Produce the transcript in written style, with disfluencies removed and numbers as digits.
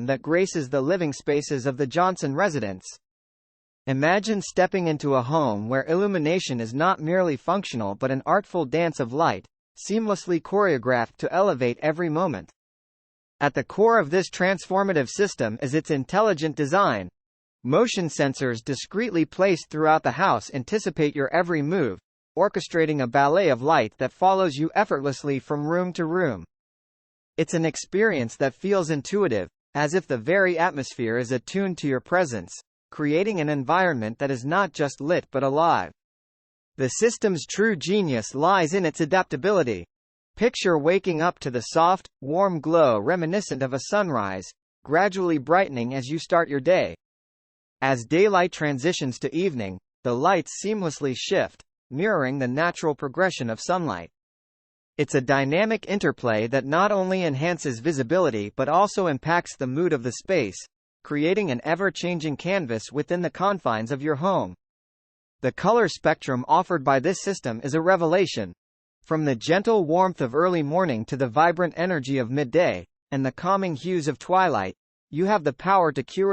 that graces the living spaces of the Johnson residence. Imagine stepping into a home where illumination is not merely functional but an artful dance of light, seamlessly choreographed to elevate every moment. At the core of this transformative system is its intelligent design. Motion sensors discreetly placed throughout the house anticipate your every move, orchestrating a ballet of light that follows you effortlessly from room to room. It's an experience that feels intuitive, as if the very atmosphere is attuned to your presence, creating an environment that is not just lit but alive. The system's true genius lies in its adaptability. Picture waking up to the soft, warm glow reminiscent of a sunrise, gradually brightening as you start your day. As daylight transitions to evening, the lights seamlessly shift, mirroring the natural progression of sunlight. It's a dynamic interplay that not only enhances visibility but also impacts the mood of the space, creating an ever-changing canvas within the confines of your home. The color spectrum offered by this system is a revelation. From the gentle warmth of early morning to the vibrant energy of midday, and the calming hues of twilight, you have the power to curate